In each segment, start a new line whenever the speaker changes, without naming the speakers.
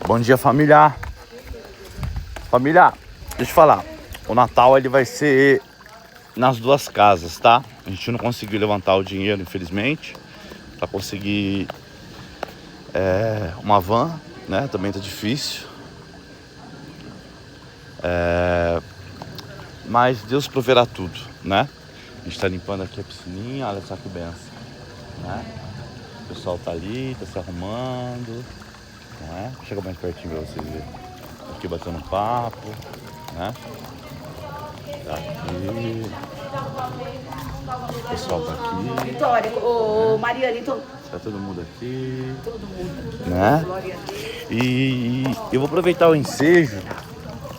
Bom dia, família. Família, deixa eu falar. O Natal ele vai ser nas duas casas, tá? A gente não conseguiu levantar o dinheiro, infelizmente, para conseguir uma van, né? Também tá difícil. Mas Deus proverá tudo, né? A gente tá limpando aqui a piscininha, olha só que benção, né? O pessoal tá ali, tá se arrumando, né? Chega mais pertinho pra vocês verem. Aqui batendo papo, né? Tá aqui. O pessoal tá aqui.
Vitória, ô Marianito.
Tá todo mundo aqui.
Todo mundo aqui.
Né?
Glória a Deus.
E eu vou aproveitar o ensejo,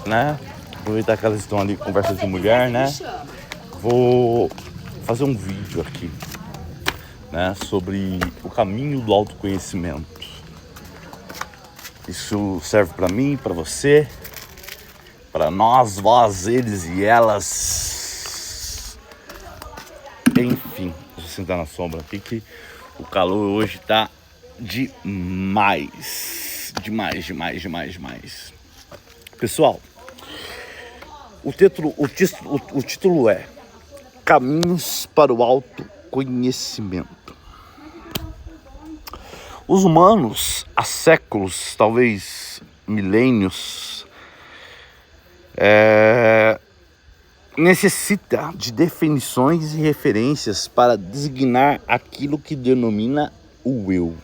né? Aproveitar que elas estão ali, conversa de mulher, né? Vou fazer um vídeo aqui, né? Sobre o caminho do autoconhecimento. Isso serve pra mim, pra você, pra nós, vós, eles e elas. Enfim, vou sentar na sombra aqui que o calor hoje tá demais. Demais. Pessoal, o título é Caminhos para o Autoconhecimento. Os humanos, há séculos, talvez milênios, necessita de definições e referências para designar aquilo que denomina o eu.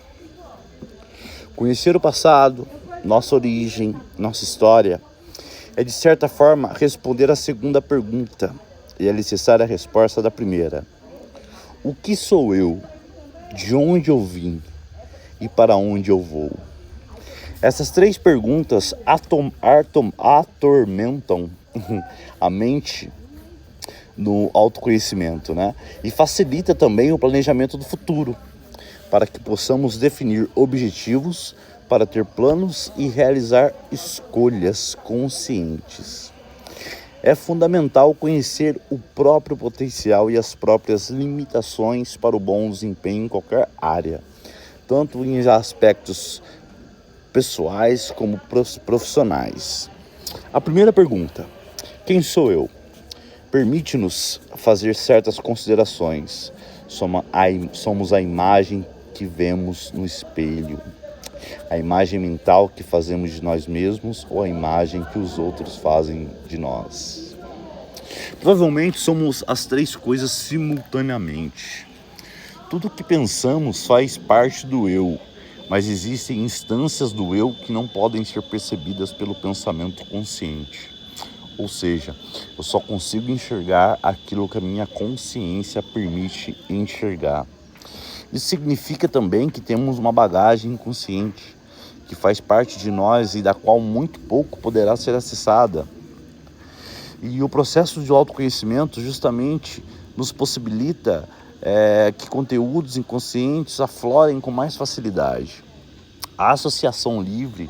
Conhecer o passado, nossa origem, nossa história, é de certa forma responder à segunda pergunta e é necessária a resposta da primeira. O que sou eu? De onde eu vim? E para onde eu vou? Essas três perguntas atormentam a mente no autoconhecimento, né? E facilita também o planejamento do futuro, para que possamos definir objetivos, para ter planos e realizar escolhas conscientes. É fundamental conhecer o próprio potencial e as próprias limitações para o bom desempenho em qualquer área, tanto em aspectos pessoais como profissionais. A primeira pergunta: quem sou eu? Permite-nos fazer certas considerações. Somos a imagem que vemos no espelho, a imagem mental que fazemos de nós mesmos ou a imagem que os outros fazem de nós. Provavelmente somos as três coisas simultaneamente. Tudo que pensamos faz parte do eu, mas existem instâncias do eu que não podem ser percebidas pelo pensamento consciente. Ou seja, eu só consigo enxergar aquilo que a minha consciência permite enxergar. Isso significa também que temos uma bagagem inconsciente, que faz parte de nós e da qual muito pouco poderá ser acessada. E o processo de autoconhecimento justamente nos possibilita que conteúdos inconscientes aflorem com mais facilidade. A associação livre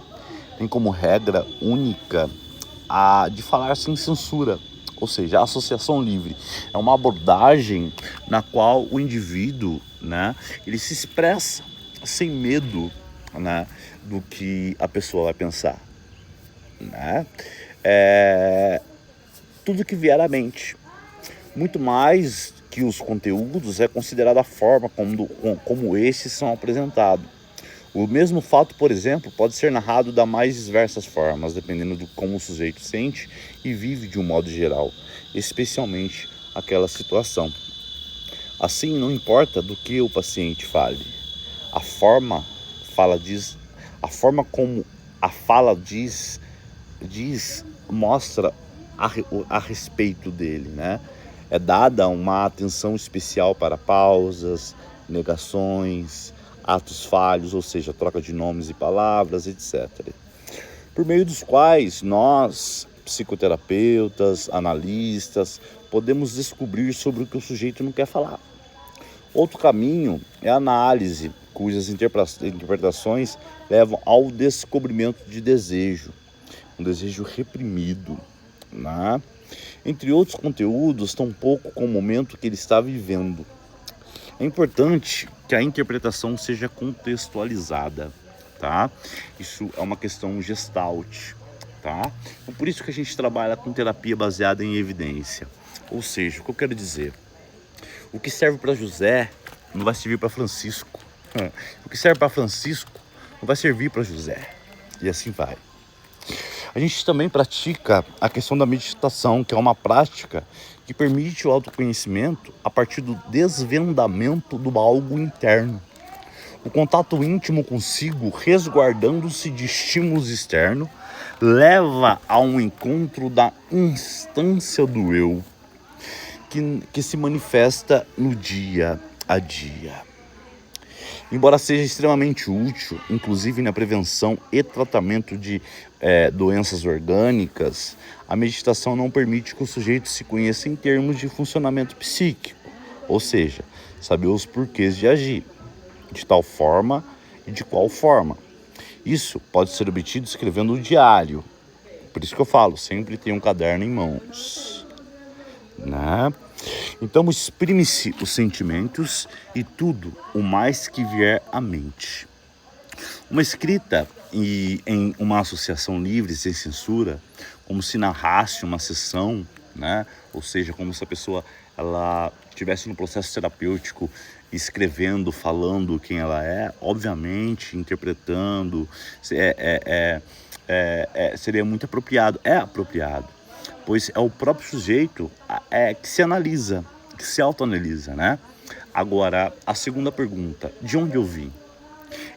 tem como regra única a de falar sem censura, ou seja, a associação livre é uma abordagem na qual o indivíduo, né, ele se expressa sem medo, né, do que a pessoa vai pensar, né? Tudo que vier à mente. Muito mais que os conteúdos é considerada a forma como esses são apresentados. O mesmo fato, por exemplo, pode ser narrado das mais diversas formas, dependendo de como o sujeito sente e vive de um modo geral, especialmente aquela situação. Assim, não importa do que o paciente fale, a forma como a fala diz mostra a respeito dele, né? É dada uma atenção especial para pausas, negações, atos falhos, ou seja, troca de nomes e palavras, etc. Por meio dos quais nós, psicoterapeutas, analistas, podemos descobrir sobre o que o sujeito não quer falar. Outro caminho é a análise, cujas interpretações levam ao descobrimento de desejo, um desejo reprimido, né? Entre outros conteúdos, tampouco com o momento que ele está vivendo. É importante que a interpretação seja contextualizada, tá? Isso é uma questão gestalt, tá? Então, por isso que a gente trabalha com terapia baseada em evidência. Ou seja, o que eu quero dizer? O que serve para José não vai servir para Francisco. O que serve para Francisco não vai servir para José. E assim vai. A gente também pratica a questão da meditação, que é uma prática que permite o autoconhecimento a partir do desvendamento do algo interno. O contato íntimo consigo, resguardando-se de estímulos externos, leva a um encontro da instância do eu, que se manifesta no dia a dia. Embora seja extremamente útil, inclusive na prevenção e tratamento de doenças orgânicas, a meditação não permite que o sujeito se conheça em termos de funcionamento psíquico, ou seja, saber os porquês de agir, de tal forma e de qual forma. Isso pode ser obtido escrevendo um diário, por isso que eu falo, sempre tem um caderno em mãos, né? Então exprime-se os sentimentos e tudo o mais que vier à mente. Uma escrita em uma associação livre, sem censura, como se narrasse uma sessão, né? Ou seja, como se a pessoa ela estivesse no processo terapêutico, escrevendo, falando quem ela é, obviamente, interpretando, seria muito apropriado, é apropriado. Pois é o próprio sujeito que se analisa, que se autoanalisa, né? Agora, a segunda pergunta, de onde eu vim?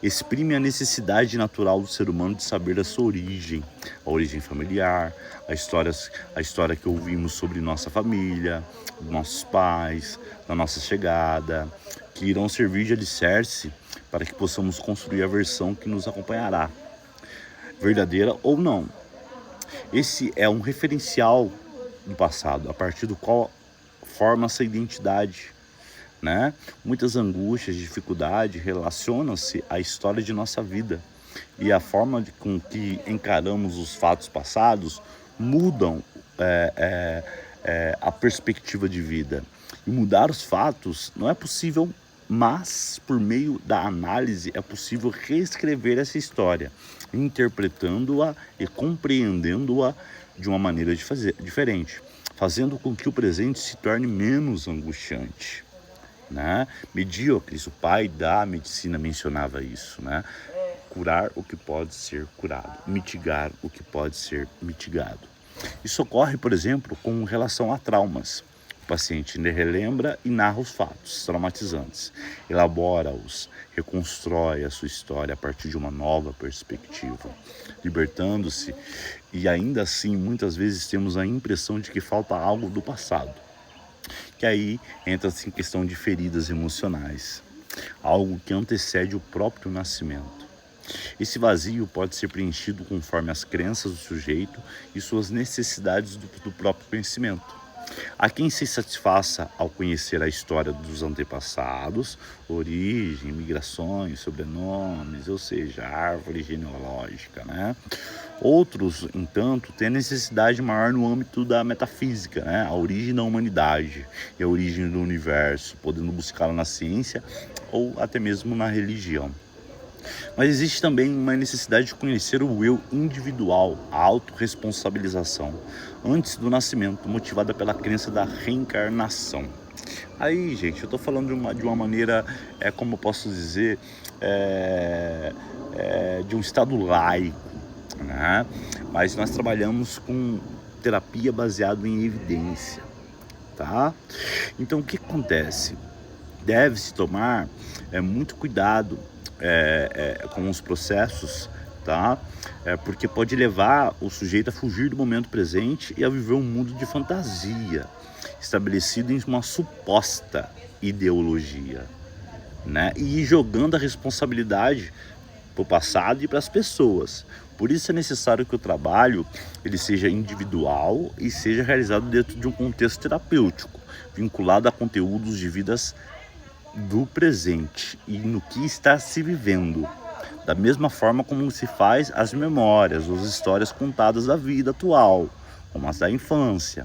Exprime a necessidade natural do ser humano de saber a sua origem, a origem familiar, a história que ouvimos sobre nossa família, dos nossos pais, da nossa chegada, que irão servir de alicerce para que possamos construir a versão que nos acompanhará, verdadeira ou não. Esse é um referencial do passado, a partir do qual forma essa identidade, né? Muitas angústias, dificuldades relacionam-se à história de nossa vida e a forma com que encaramos os fatos passados mudam a perspectiva de vida. E mudar os fatos não é possível, mas por meio da análise é possível reescrever essa história, interpretando-a e compreendendo-a de uma maneira diferente, fazendo com que o presente se torne menos angustiante, né? Mediocres, o pai da medicina mencionava isso, né? Curar o que pode ser curado, mitigar o que pode ser mitigado. Isso ocorre, por exemplo, com relação a traumas. O paciente relembra e narra os fatos traumatizantes, elabora-os, reconstrói a sua história a partir de uma nova perspectiva, libertando-se, e ainda assim muitas vezes temos a impressão de que falta algo do passado, que aí entra-se em questão de feridas emocionais, algo que antecede o próprio nascimento. Esse vazio pode ser preenchido conforme as crenças do sujeito e suas necessidades do próprio conhecimento. Há quem se satisfaça ao conhecer a história dos antepassados, origem, migrações, sobrenomes, ou seja, árvore genealógica, né? Outros, entanto, têm necessidade maior no âmbito da metafísica, né? A origem da humanidade e a origem do universo, podendo buscá-la na ciência ou até mesmo na religião. Mas existe também uma necessidade de conhecer o eu individual, a autorresponsabilização, antes do nascimento, motivada pela crença da reencarnação. Aí, gente, eu estou falando de uma maneira, como eu posso dizer, de um estado laico, né? Mas nós trabalhamos com terapia baseada em evidência, tá? Então, o que acontece? Deve-se tomar muito cuidado com os processos, tá? Porque pode levar o sujeito a fugir do momento presente e a viver um mundo de fantasia, estabelecido em uma suposta ideologia, né? E ir jogando a responsabilidade para o passado e para as pessoas. Por isso é necessário que o trabalho ele seja individual e seja realizado dentro de um contexto terapêutico, vinculado a conteúdos de vidas do presente e no que está se vivendo, da mesma forma como se faz as memórias, as histórias contadas da vida atual, como as da infância.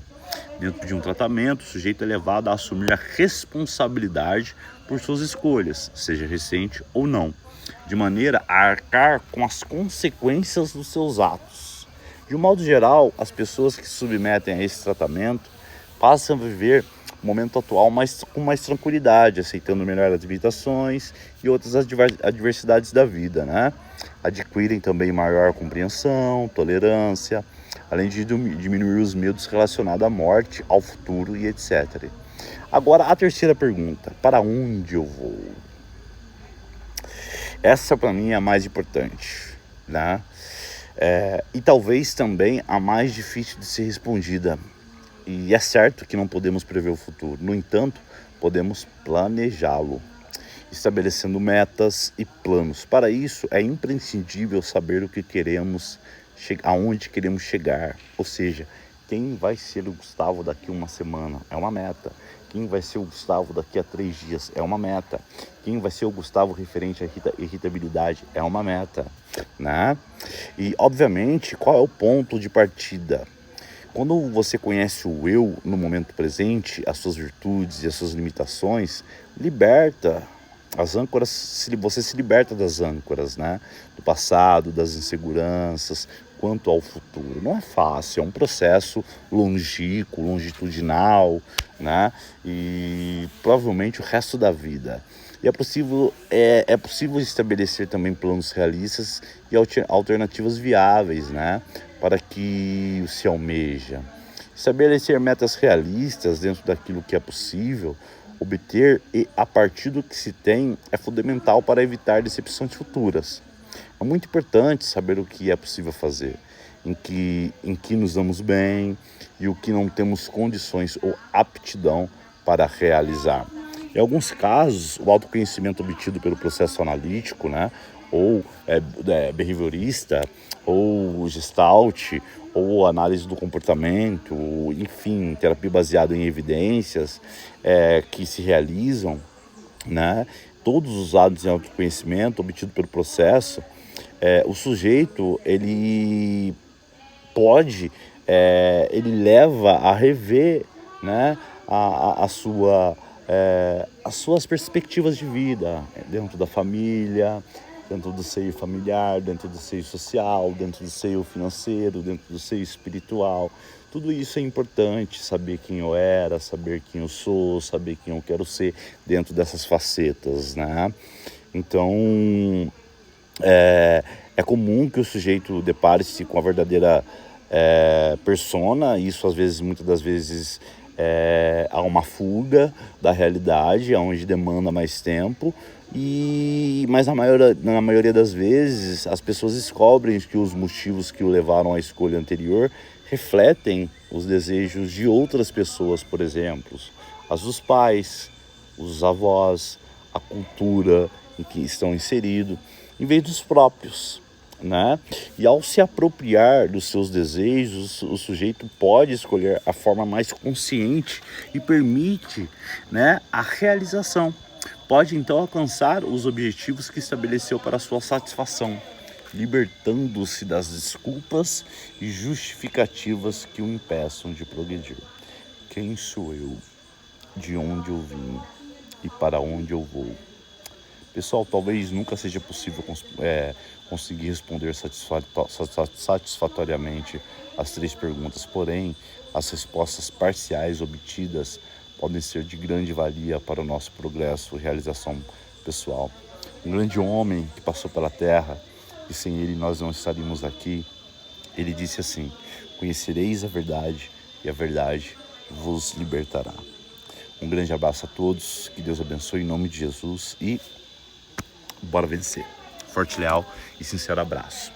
Dentro de um tratamento, o sujeito é levado a assumir a responsabilidade por suas escolhas, seja recente ou não, de maneira a arcar com as consequências dos seus atos. De um modo geral, as pessoas que se submetem a esse tratamento passam a viver o momento atual com mais tranquilidade, aceitando melhor as limitações e outras adversidades da vida, né? Adquirem também maior compreensão, tolerância, além de diminuir os medos relacionados à morte, ao futuro e etc. Agora, a terceira pergunta: para onde eu vou? Essa para mim é a mais importante, né? E talvez também a mais difícil de ser respondida. E é certo que não podemos prever o futuro, no entanto, podemos planejá-lo, estabelecendo metas e planos. Para isso, é imprescindível saber o que queremos, aonde queremos chegar, ou seja, quem vai ser o Gustavo daqui a uma semana é uma meta. Quem vai ser o Gustavo daqui a 3 dias é uma meta. Quem vai ser o Gustavo referente à irritabilidade é uma meta, né? E, obviamente, qual é o ponto de partida? Quando você conhece o eu no momento presente, as suas virtudes e as suas limitações, liberta as âncoras, você se liberta das âncoras, né? Do passado, das inseguranças, quanto ao futuro. Não é fácil, é um processo longínquo, longitudinal, né? E provavelmente o resto da vida. E é possível estabelecer também planos realistas e alternativas viáveis, né? Para que se almeja. Estabelecer metas realistas dentro daquilo que é possível obter e a partir do que se tem é fundamental para evitar decepções futuras. É muito importante saber o que é possível fazer, em que nos damos bem e o que não temos condições ou aptidão para realizar. Em alguns casos, o autoconhecimento obtido pelo processo analítico, né, ou behaviorista, ou gestalt, ou análise do comportamento, enfim, terapia baseada em evidências que se realizam, né, todos os hábitos de autoconhecimento obtido pelo processo, o sujeito, ele leva a rever, né, as suas perspectivas de vida dentro da família, dentro do seio familiar, dentro do seio social, dentro do seio financeiro, dentro do seio espiritual. Tudo isso é importante, saber quem eu era, saber quem eu sou, saber quem eu quero ser dentro dessas facetas, né? Então, é comum que o sujeito depare-se com a verdadeira persona. Isso, muitas das vezes, há uma fuga da realidade, onde demanda mais tempo. Mas na maioria das vezes as pessoas descobrem que os motivos que o levaram à escolha anterior refletem os desejos de outras pessoas, por exemplo, as dos pais, os avós, a cultura em que estão inseridos, em vez dos próprios, né? E ao se apropriar dos seus desejos, o sujeito pode escolher a forma mais consciente e permite, né, a realização. Pode então alcançar os objetivos que estabeleceu para sua satisfação, libertando-se das desculpas e justificativas que o impeçam de progredir. Quem sou eu? De onde eu vim? E para onde eu vou? Pessoal, talvez nunca seja possível conseguir responder satisfatoriamente as 3 perguntas, porém, as respostas parciais obtidas podem ser de grande valia para o nosso progresso e realização pessoal. Um grande homem que passou pela Terra, e sem ele nós não estaríamos aqui, ele disse assim: conhecereis a verdade e a verdade vos libertará. Um grande abraço a todos, que Deus abençoe em nome de Jesus e bora vencer. Forte, leal e sincero abraço.